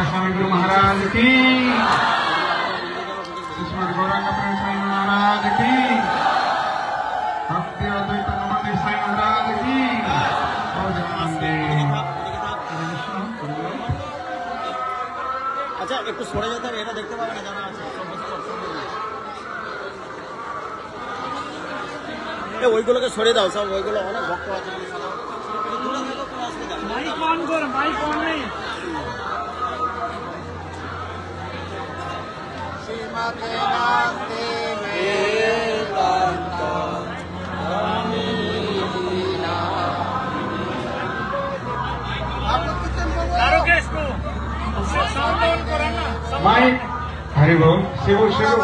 स्वामी गुरु महाराज की, श्रीमद गौरांग स्वामी महाराज की, भक्ति अद्वैत स्वामी महाराज की। আচ্ছা একটু সরে যেতে হবে, এটা দেখতে পাবে না জানা আছে। ওইগুলোকে সরে দাও সব, ওইগুলো অনেক ভক্ত আছে। মাইক অন কর, মাইক অন নেই। শ্রীমতে নামে বেদান্ত স্বামী দীনা दारोगेश को साउंड ऑन करो ना। माइक हरि बोल शिव शिव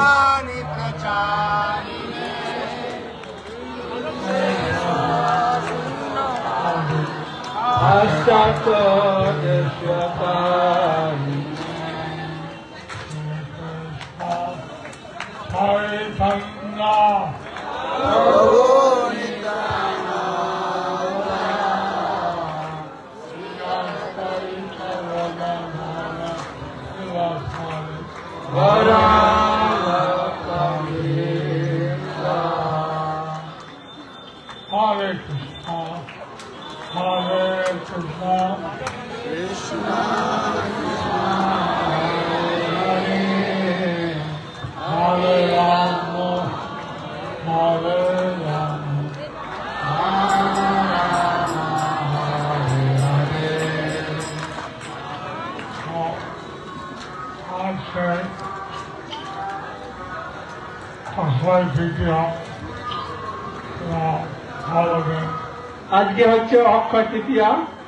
आज के হচ্ছে অক্ষয় তৃতীয়া,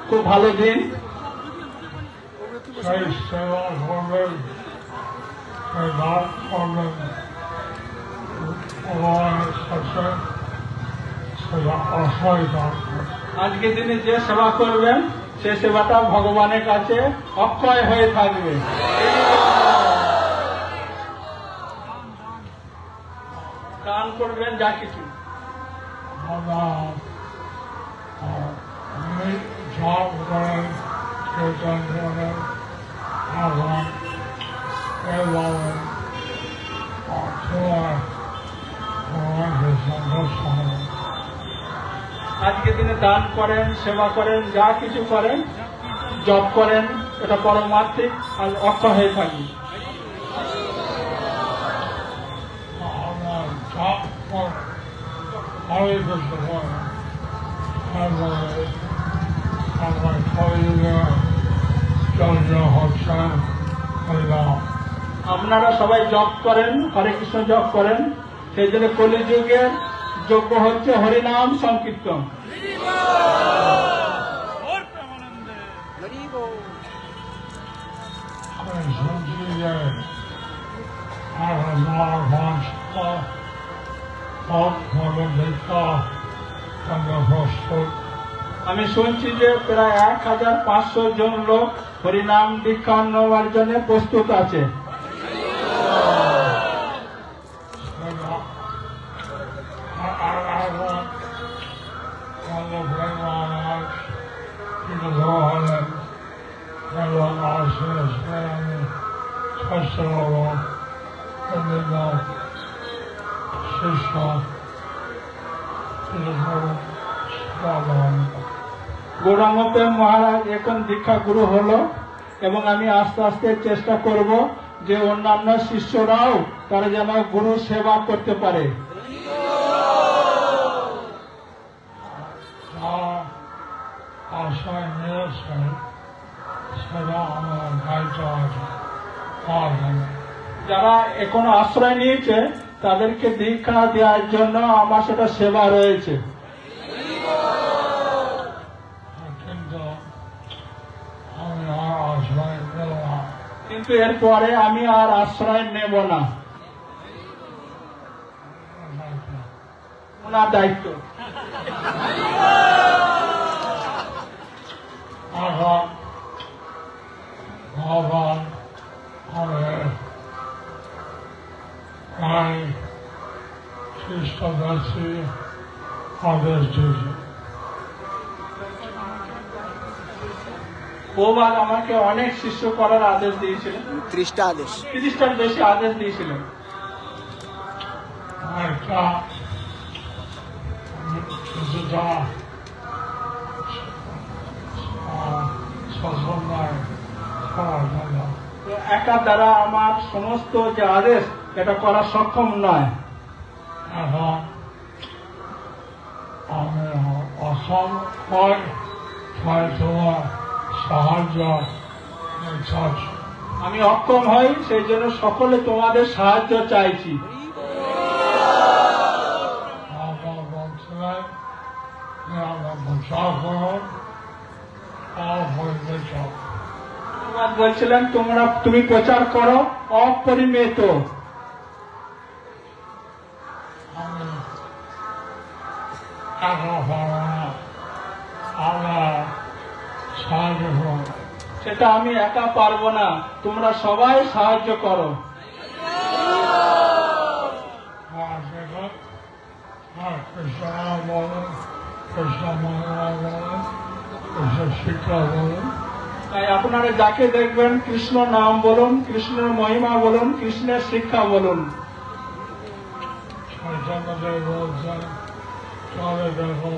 খুব ভালো দিন। আজকে দিনে যে সেবা করবেন সে সেবাটা ভগবানের কাছে অক্ষয় হয়ে থাকবে। দান করবেন যা কিছু। job করেন, কীর্তন করেন, ভাগবত বলেন, আজকে দিনে দান করেন, সেবা করেন, যা কিছু করেন, জব করেন, এটা পরমার্থিক আর অক্ষয় হয়ে থাকবে। হরে কৃষ্ণ বলেন, আপনারা সবাই জপ করেন, হরে কৃষ্ণ জপ করেন, সেই জন্য কলিযুগের যজ্ঞ হচ্ছে হরিনাম সংকীর্তন। আমি শুনছি যে প্রায় 1500 জন লোক হরিনাম দীক্ষা নেওয়ার জন্য প্রস্তুত আছে। গৌরাঙ্গ প্রেম মহারাজ এখন দীক্ষা গুরু হলো, এবং আমি আস্তে আস্তে চেষ্টা করব যে অন্যান্য শিষ্যরাও তারা যেন গুরু সেবা করতে পারে। আশ্রয় নিয়েছে সেটা আমার দায়িত্ব আছে। যারা এখনো আশ্রয় নিয়েছে তাদেরকে দীক্ষা দেওয়ার জন্য আমার সেটা সেবা রয়েছে। কিন্তু এরপরে আমি আর আশ্রয় নেব না, ওনার দায়িত্ব। ভগবান আমাদের খ্রিস্টবাসী আদেশ দিয়েছে। বহুবার আমাকে অনেক শিষ্য করার আদেশ দিয়েছিলেন, 30টা আদেশ, 30টার বেশি আদেশ দিয়েছিলেন। একটা কিছুটা সচন্যায় করার জন্য তো একা দ্বারা আমার সমস্ত যে আদেশ এটা করা সক্ষম নয়। এখন আমি অসম হয় তোমার সাহায্য চাচ্ছি। আমি অক্ষম হই, সেই জন্য সকলে তোমাদের সাহায্য চাইছি। আমরা বলছিলেন যে আমরা প্রচার করো অপরিমিত। বলছিলেন তুমি প্রচার করো অপরিমিত। আমি একা পারবো না, আমরা সাহায্য করো। সেটা আমি একা পারবো না, তোমরা সবাই সাহায্য করো। কৃষ্ণ বলুন, কৃষ্ণ মহিমা বলুন, কৃষ্ণ শিক্ষা বলুন। তাই আপনারা যাকে দেখবেন কৃষ্ণ নাম বলুন, কৃষ্ণের মহিমা বলুন, কৃষ্ণের শিক্ষা বলুন। চৈতন্যদেব বলছেন চলে দেখো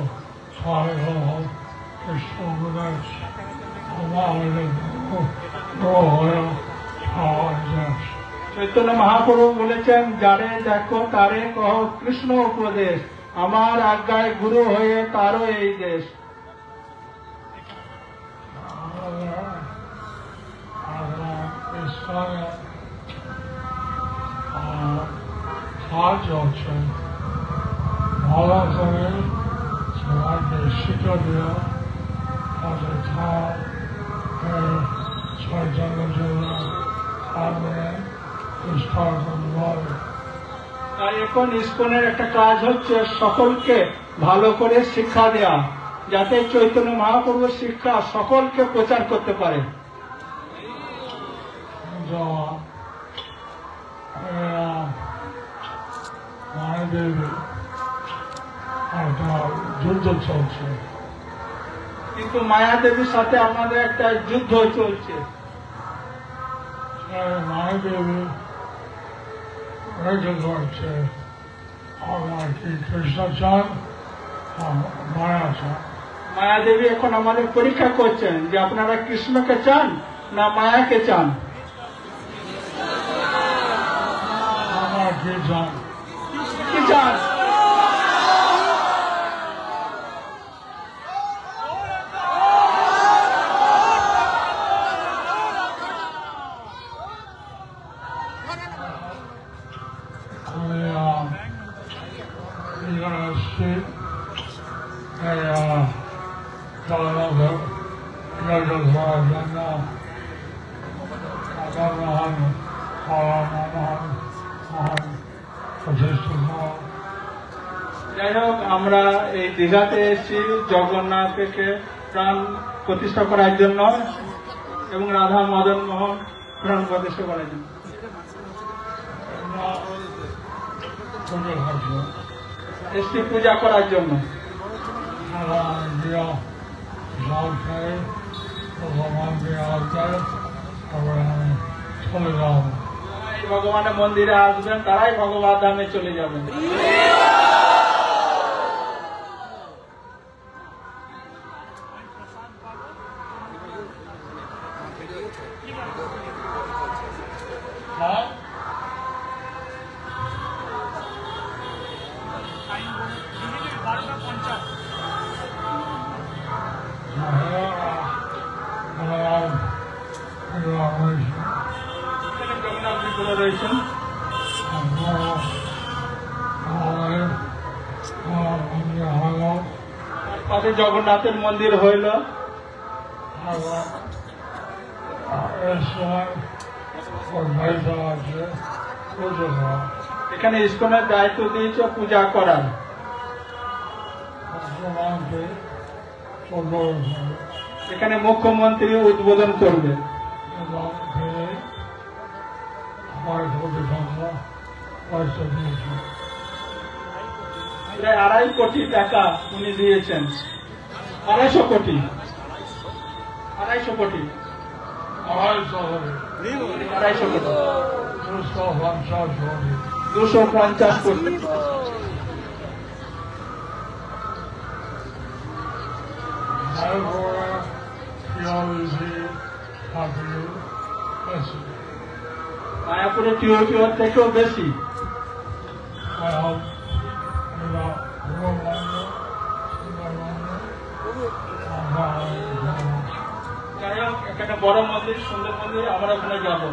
ছয় গ্রহ কৃষ্ণ গুণের চৈতন্য মহাপ্রভু বলেছেন, যারে দেখো তারে কহ কৃষ্ণ উপদেশ, আমার আজ্ঞায় গুরু হয়ে তারও এই দেশ। সাহায্য হচ্ছে ভালো করে সবাইকে শিক্ষা দেওয়া, তাদের খাওয়া, চৈতন্যের জন্য তাই এখন ইস্কনের একটা কাজ হচ্ছে সকলকে ভালো করে শিক্ষা দেয়া, যাতে চৈতন্য মহাপ্রভুর শিক্ষা সকলকে প্রচার করতে পারে। একটা যুদ্ধ চলছে, কিন্তু মায়াদেবীর সাথে আমাদের একটা যুদ্ধ চলছে। মায়াদেবী রেখে করছে আমার কি কৃষ্ণ চান, মায়া চান। মায়াদেবী এখন আমাদের পরীক্ষা করছেন যে আপনারা কৃষ্ণকে চান না মায়াকে চান। আমার কি চান, কি চান? যাই হোক, আমরা এই দীঘাতে এসেছি জগন্নাথকে প্রাণ প্রতিষ্ঠা করার জন্য এবং রাধা মদন মোহন প্রাণ প্রতিষ্ঠা করার জন্য, এসছি পূজা করার জন্য। ভগবানের মন্দিরে আসবেন, তারাই ভগবান ধামে চলে যাবেন। Video Huh? জগন্নাথ বিগ্রহ রয়েছেন। পাশে জগন্নাথের মন্দির হইল। এখানে ইস্কনের দায়িত্ব দিয়েছে পূজা করার। এখানে মুখ্যমন্ত্রী উদ্বোধন করবে। প্রায় 2.5 কোটি টাকা উনি দিয়েছেন। 250 কোটি 250 কোটি 250 কোটি। মায়াপুরে টিওটিওর থেকেও বেশি। যাই হোক, এখানে বড় মন্দির, সুন্দর মন্দির, আমরা ওখানে যাবো।